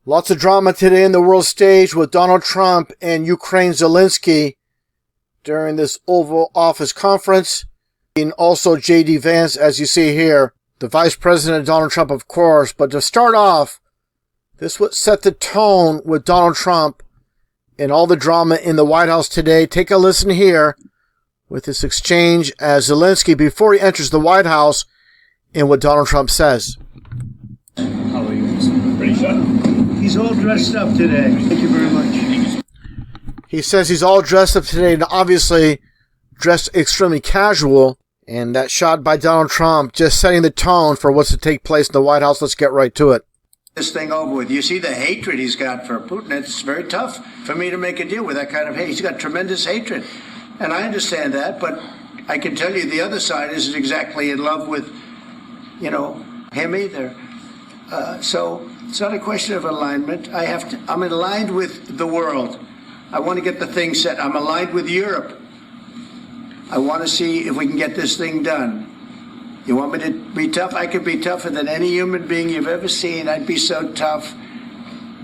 Lots of drama today in the world stage with Donald Trump and Ukraine's Zelensky during this Oval Office conference. And also J.D. Vance, as you see here, the Vice President Donald Trump, of course. But to start off, this would set the tone with Donald Trump and all the drama in the White House today. Take a listen here with this exchange as Zelensky, before he enters the White House, and what Donald Trump says. How are you? Pretty shy. He's all dressed up today. Thank you very much. He says he's all dressed up today, and obviously dressed extremely casual. And that shot by Donald Trump just setting the tone for what's to take place in the White House. Let's get right to it. This thing over with. You see the hatred he's got for Putin. It's very tough for me to make a deal with that kind of hate. He's got tremendous hatred. And I understand that, but I can tell you the other side isn't exactly in love with, him either. So it's not a question of alignment. I'm aligned with the world. I want to get the thing set. I'm aligned with Europe. I want to see if we can get this thing done. You want me to be tough? I could be tougher than any human being you've ever seen. I'd be so tough.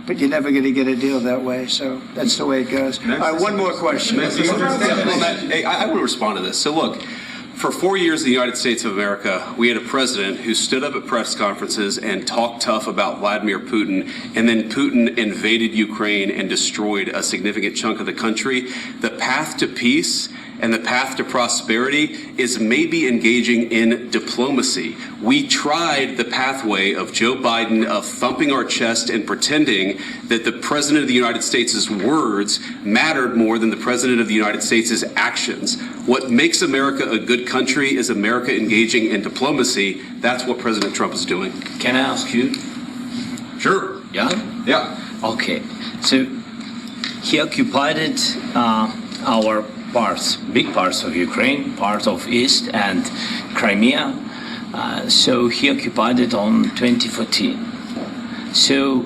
But you're never going to get a deal that way. So that's the way it goes. All right, one more question. I will respond to this. So look, for 4 years in the United States of America, we had a president who stood up at press conferences and talked tough about Vladimir Putin, and then Putin invaded Ukraine and destroyed a significant chunk of the country. The path to peace and the path to prosperity is maybe engaging in diplomacy. We tried the pathway of Joe Biden of thumping our chest and pretending that the President of the United States' words mattered more than the President of the United States' actions. What makes America a good country is America engaging in diplomacy. That's what President Trump is doing. Can I ask you? Sure. Yeah? Yeah. Okay. So he occupied our parts, big parts of Ukraine, part of East and Crimea. So he occupied it on 2014. So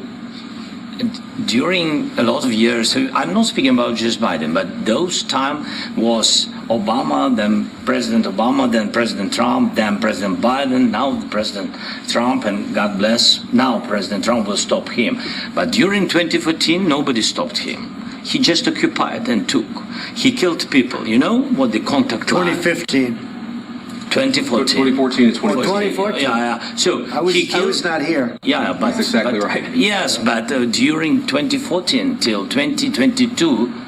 during a lot of years, so I'm not speaking about just Biden, but those time was Obama, then President Obama, then President Trump, then President Biden, now President Trump, and God bless, now President Trump will stop him. But during 2014, nobody stopped him. He just occupied and took. He killed people. You know what the contact line? 2015. 2014 2014. and 2014. 2014. Yeah. So I was not here. Yeah, but that's exactly right. Yes, but during 2014 till 2022,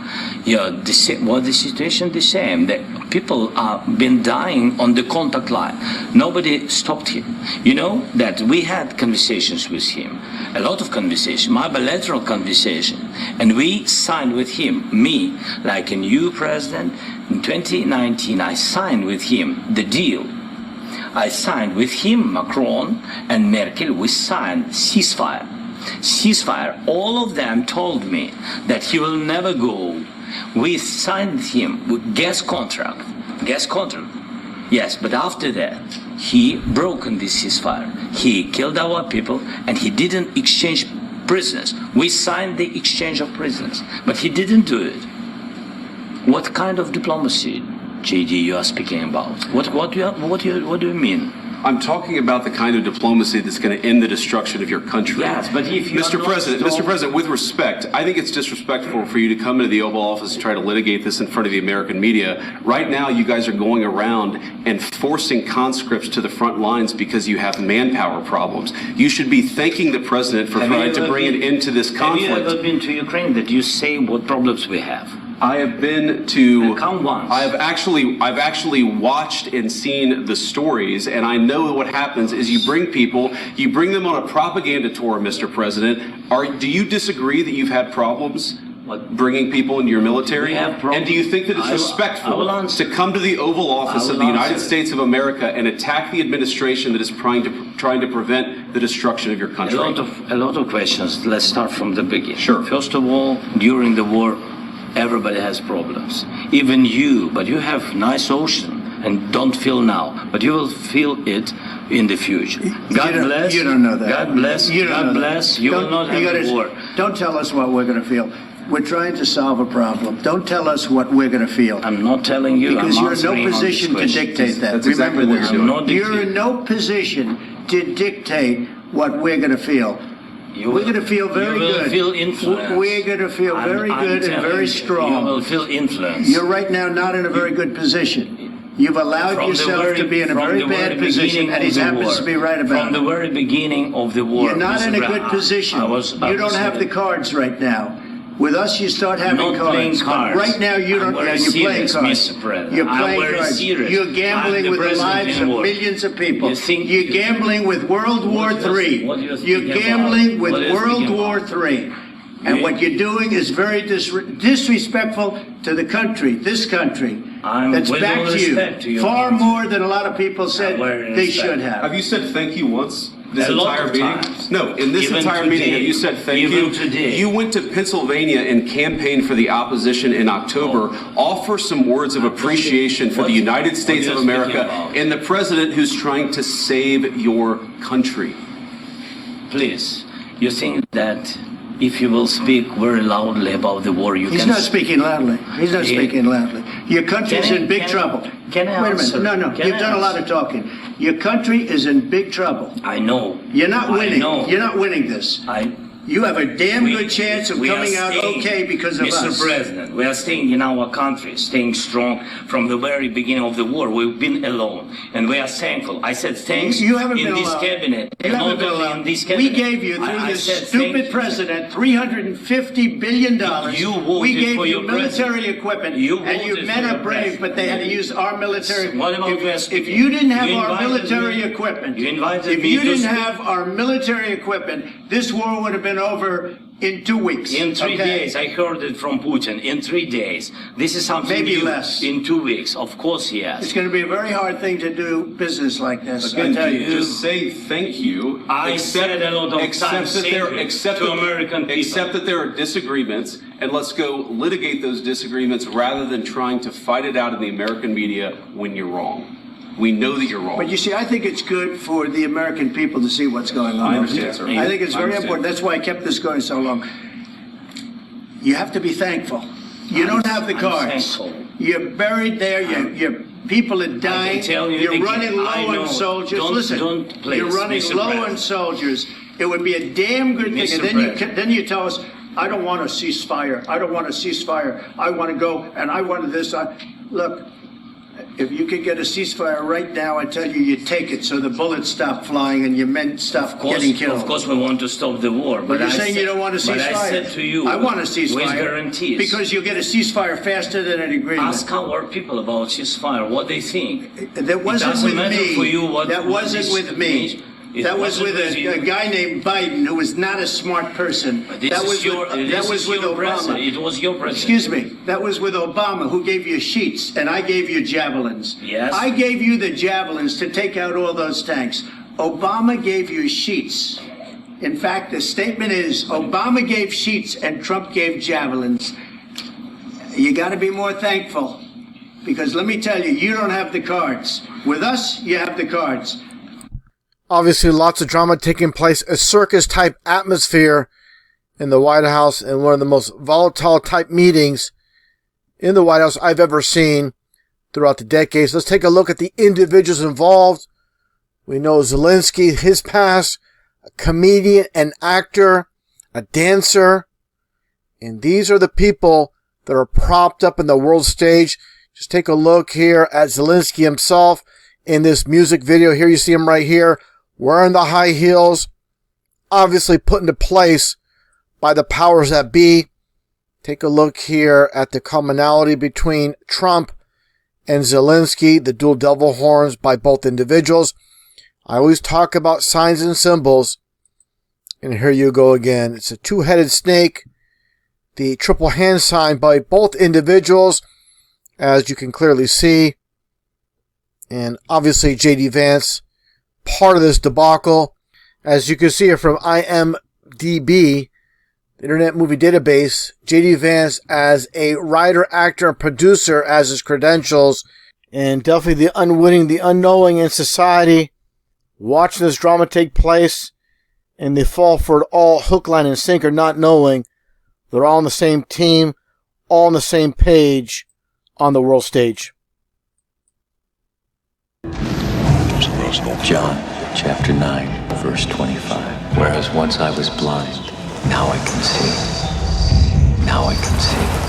the situation the same. The people have been dying on the contact line. Nobody stopped him. You know that we had conversations with him, a lot of conversation, my bilateral conversation, and we signed with him, me, like a new president. In 2019, I signed with him the deal. I signed with him, Macron and Merkel, we signed ceasefire. Ceasefire, all of them told me that he will never go. We signed him with gas contract. Yes, but after that, he broken this ceasefire. He killed our people and he didn't exchange prisoners. We signed the exchange of prisoners, but he didn't do it. What kind of diplomacy, JD, you are speaking about? What do you mean? I'm talking about the kind of diplomacy that's going to end the destruction of your country. Yes, but if you Mr. President, with respect, I think it's disrespectful for you to come into the Oval Office and try to litigate this in front of the American media. Right now, you guys are going around and forcing conscripts to the front lines because you have manpower problems. You should be thanking the President for trying to bring an end to this conflict. Have you ever been to Ukraine that you say what problems we have? I have been to. Come once. I've actually watched and seen the stories, and I know what happens is you bring them on a propaganda tour, Mr. President. Do you disagree that you've had problems bringing people into your military? And do you think that it's respectful to come to the Oval Office of the United States of America and attack the administration that is trying to prevent the destruction of your country? A lot of questions. Let's start from the beginning. Sure. First of all, during the war, everybody has problems, even you, but you have nice ocean and don't feel now, but you will feel it in the future. God bless. You don't know that. God bless. God bless. You will not have a war. Don't tell us what we're going to feel. We're trying to solve a problem. Don't tell us what we're going to feel. I'm not telling you. Because you're in no position to dictate that. That's exactly what you're doing. You're in no position to dictate what we're going to feel. We're going to feel very you will good. Feel influence. We're going to feel very good and very strong. You will feel influence. You're right now not in a very good position. You've allowed yourself to be in a very bad position, and he happens to be right about it. From the very beginning of the war. You're not in a good position. You don't have the cards right now. With us, you start having cards. But right now, you don't. Yeah, you're playing cards. You're playing cards. You're gambling with the lives of millions of people. You're gambling with World War III. You're gambling with World War III. And what you're doing is very disrespectful to the country, this country, that's back to you, far more than a lot of people said they should have. Have you said thank you once? This entire meeting? Times. No, in this entire meeting, have you said thank you? Today. You went to Pennsylvania and campaigned for the opposition in October. Offer some words of appreciation for the United States of America and the president who's trying to save your country. Please, you think that if you will speak very loudly about the war, you can... He's not speaking loudly. He's not speaking loudly. Your country's in big trouble. Can I answer? Wait a minute. No, you've done a lot of talking. Your country is in big trouble. I know. You're not winning. You're not winning this. You have a damn good chance of coming out okay because of us. Mr. President, we are staying in our country, staying strong from the very beginning of the war. We've been alone, and we are thankful. I said thanks you haven't in been this alone. cabinet. You haven't been alone. We gave you, through this stupid president, $350 billion. We gave you military equipment, and you men are brave, but they had to use our military. If you didn't have our military equipment, this war would have been over in 2 weeks. In 3 days. I heard it from Putin. In 3 days. This is something maybe new. Less. In 2 weeks. Of course, yes. It's going to be a very hard thing to do business like this. Again, I tell you. Just say thank you. I said a lot of times to American people. Accept that there are disagreements, and let's go litigate those disagreements rather than trying to fight it out in the American media when you're wrong. We know that you're wrong. But you see, I think it's good for the American people to see what's going on. I understand, sir. I think it's very important. That's why I kept this going so long. You have to be thankful. You don't have the cards. You're buried there. Your people are dying. You're running low on soldiers. Listen, you're running low on soldiers. It would be a damn good thing. And then you tell us, I don't want a ceasefire. I don't want a ceasefire. I want to go and I want this. Look. If you could get a ceasefire right now, I tell you, you take it so the bullets stop flying and your men stop getting killed. Of course, we want to stop the war. But you're saying you don't want a ceasefire. But I said to you, I want a ceasefire. With guarantees. Because you'll get a ceasefire faster than an agreement. Ask our people about ceasefire, what they think. That wasn't with me. For you what that wasn't with me. That was with a guy named Biden, who was not a smart person. That was with Obama. It was your president. Excuse me. That was with Obama, who gave you sheets, and I gave you javelins. Yes. I gave you the javelins to take out all those tanks. Obama gave you sheets. In fact, the statement is Obama gave sheets and Trump gave javelins. You got to be more thankful, because let me tell you, you don't have the cards. With us, you have the cards. Obviously, lots of drama taking place, a circus-type atmosphere in the White House, and one of the most volatile-type meetings in the White House I've ever seen throughout the decades. Let's take a look at the individuals involved. We know Zelensky, his past, a comedian, an actor, a dancer, and these are the people that are propped up in the world stage. Just take a look here at Zelensky himself in this music video. Here you see him right here, wearing the high heels, obviously put into place by the powers that be. Take a look here at the commonality between Trump and Zelensky, the dual devil horns by both individuals. I always talk about signs and symbols, and here you go again. It's a two-headed snake, the triple hand sign by both individuals, as you can clearly see. And obviously J.D. Vance, part of this debacle. As you can see here from IMDb, the Internet Movie Database, J.D. Vance as a writer, actor, and producer as his credentials, and definitely the unwitting, the unknowing in society, watching this drama take place, and they fall for it all hook, line, and sinker, not knowing they're all on the same team, all on the same page on the world stage. John chapter 9, verse 25. Whereas once I was blind, now I can see. Now I can see.